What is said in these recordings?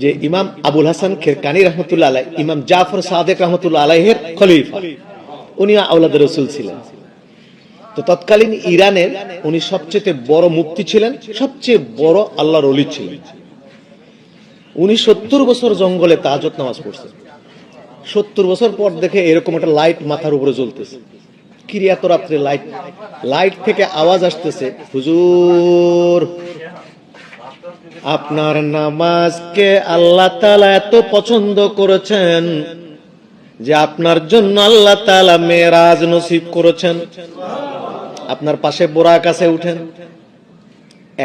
যে ইমাম আবুল হাসান খেরকানি রহমতুল্লাহ আলাইহ, ইমাম জাফর সাদেক রহমতুল্লাহ আলাইহের খলিফা, উনি আওলাদ রাসূল ছিলেন। তো তৎকালীন ইরানের উনি সবচেয়ে বড় মুফতি ছিলেন, সবচেয়ে বড় আল্লাহর ওলি ছিলেন। উনি 70 বছর জঙ্গলে তাহাজ্জুদ নামাজ পড়ছেন। 70 বছর পর দেখে এরকম একটা লাইট মাথার উপরে জ্বলতেছে। কি এত রাত্রে লাইট? লাইট থেকে আওয়াজ আসতেছে, হুজুর আপনার নামাজকে আল্লাহ তাআলা এত পছন্দ করেছেন যে আপনার জন্য আল্লাহ তাআলা মেরাজ নসিব করেছেন। আপনার পাশে বোরাক আছে, উঠেন।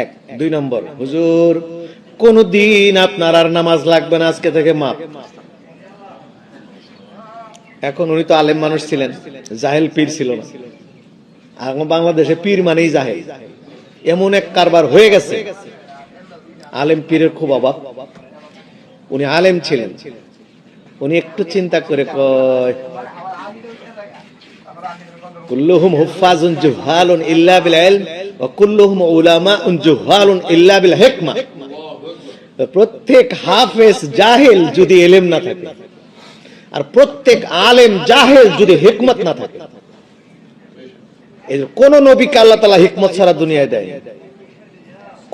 1 2 নম্বর, হুজুর কোনদিন আপনার আর নামাজ লাগবে না, আজকে থেকে মাপ। এখন উনি তো আলেম মানুষ ছিলেন, জাহেল পীর ছিল না। আর বাংলাদেশে পীর মানেই জাহেল, এমন এক কারবার হয়ে গেছে। আলেম পীরের খুব অভাব। উনি আলেম ছিলেন, উনি একটু চিন্তা করে কয় কুল্লুহুম হুফাজুন জুহালুন ইল্লা বিল ইলম ওয়া কুল্লুহুম উলামাউন জুহালুন ইল্লা বিল হিকমা। প্রত্যেক হাফেজ জাহেল যদি ইলম না থাকে, আর প্রত্যেক আলেম জাহেল যদি হিকমত না থাকে। এই কোন নবীকে আল্লাহ তাআলা হিকমত ছাড়া দুনিয়ায় দেয়?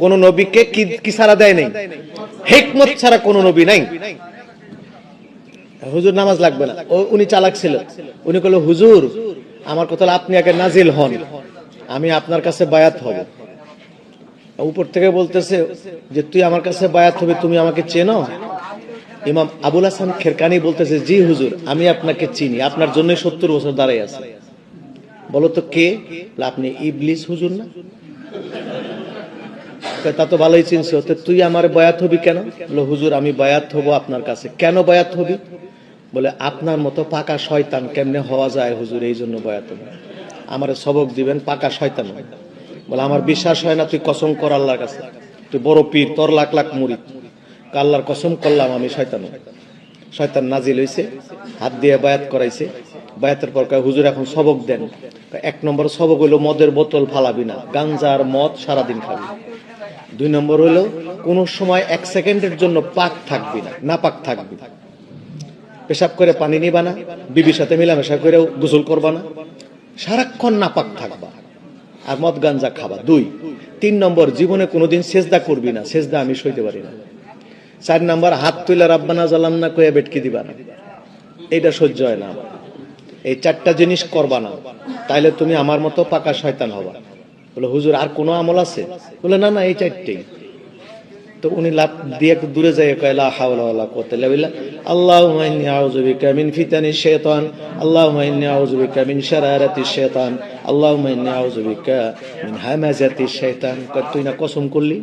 কোন নবীকে কি ছাড়া দেয় নাই? হিকমত ছাড়া কোন নবী নাই। হুজুর নামাজ লাগবে না, উনি চালাক ছিল। উনি কইল, হুজুর আমার কথা আপনি আগে নাজিল হন, আমি আপনার কাছে বায়াত হব। উপর থেকে বলতেছে যে তুই আমার কাছে বায়াত হবে, তুমি আমাকে চেনো? ইমাম আবুল হাসান খেরকানি বলতেছে, জি হুজুর আমি আপনাকে চিনি, আপনার জন্য 70 বছর দাঁড়াই আছে। বলো তো কে? আপনি ইবলিস হুজুর না? তা তো ভালোই চিনছো, তুই আমার বায়াত হবি কেন? বলে হুজুর আমি বায়াত হব আপনার কাছে। কেন বায়াত হবি? বলে আপনার মতো পাকা শয়তান কেমনে হওয়া যায় হুজুর, এই জন্য বায়াত হব। আমারে সবক দিবেন, পাকা শয়তান। বলে আমার বিশ্বাস হয় না, তুই কসম কর আল্লাহর কাছে, তুই বড় পীর, তোর লাখ লাখ মুরিদ। আল্লাহর কসম করলাম আমি শয়তান। শয়তান নাজিল হইছে, হাত দিয়ে বায়াত করাইছে। বায়াতের পর কয় হুজুর এখন সবক দেন। 1 নম্বর সবক হইলো মদের বোতল ফালাবি না, গাঞ্জা আর মদ সারাদিন খাবি। 2 নম্বর হইলো কোন সময় 1 সেকেন্ডের জন্য পাক থাকবি না, না পাক থাকবি। পেশাব করে পানি নিবা না, বিবির সাথে মিলামেশা করে গোসল করবা না, সারাক্ষণ নাপাক থাকবা, আর মদ গাঞ্জা খাবা। 2 3 নম্বর জীবনে কোনোদিন সেজদা করবি না, সেজদা আমি সইতে পারি না। 4 নম্বর হাত তুলে রাব্বানা জালামনা কয়ে বেটকি দিবা না, এইটা সহ্য হয় না আমার। এই 4টা জিনিস করবা না, তাইলে তুমি আমার মতো পাকা শয়তান হবা। বলে হুজুর আর কোনো আমল আছে? বলে না না, এই 4টেই। তো উনি লাফ দিয়ে একটু দূরে যায়, কয় লা হাওলা ওয়ালা কুওয়াতা ইল্লা বিল্লাহ, আল্লাহুম্মা ইন্নী আউযু বিকা মিন ফিতানিশ শাইতান, আল্লাহুম্মা ইন্নী আউযু বিকা মিন শারারাতিশ শাইতান, আল্লাহুম্মা ইন্নী আউযু বিকা মিন হামাযাতিশ শাইতান। কয় তুই না কসম করলি?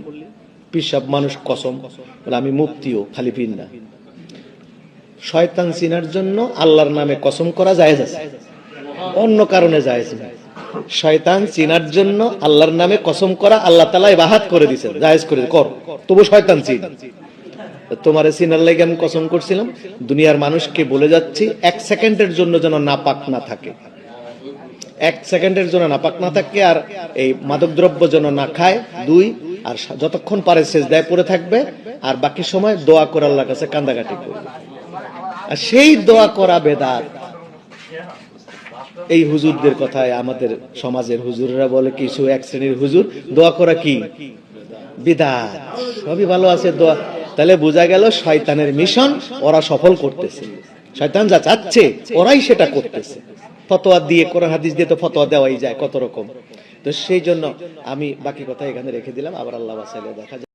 পিসাব মানুষ কসম। বলে আমি মুফতিও, খালি পীর না। শয়তান চিনার জন্য আল্লাহর নামে কসম করা জায়েজ আছে, অন্য কারণে জায়েজ না। শয়তান চিনার জন্য আল্লাহর নামে কসম করা আল্লাহ তাআলা ইবাহাত করে দিয়েছেন, জায়েজ করে কর, তবু শয়তান চিন। তোমারে চিনার লাগি আমি কসম করছিলাম, দুনিয়ার মানুষকে বলে যাচ্ছি 1 সেকেন্ডের জন্য যেন নাপাক না থাকে, 1 সেকেন্ডের জন্য নাপাক না থাকে, আর এই মাদকদ্রব্য যেন না খায়। 2 আর যতক্ষণ পারে সেজদায় পড়ে থাকবে, আর বাকি সময় দোয়া করে আল্লাহর কাছে কান্দাকাটি করবে। আর সেই দোয়া করা বেদাত। এই হুজুরদের কথায় আমাদের সমাজের হুজুররা বলে কিছু 1 শ্রেণীর হুজুর দোয়া করা কি বিদআত। সবই ভালো আছে দোয়া। তাহলে বোঝা গেল শয়তানের মিশন ওরা সফল করতেছে, শয়তান যা চাচ্ছে ওরাই সেটা করতেছে। ফতোয়া দিয়ে, কোরআন হাদিস দিয়ে তো ফতোয়া দেওয়াই যায় কত রকম। তো সেই জন্য আমি বাকি কথা এখানে রেখে দিলাম, আবার আল্লাহ বাঁচাইলে দেখা যাবে।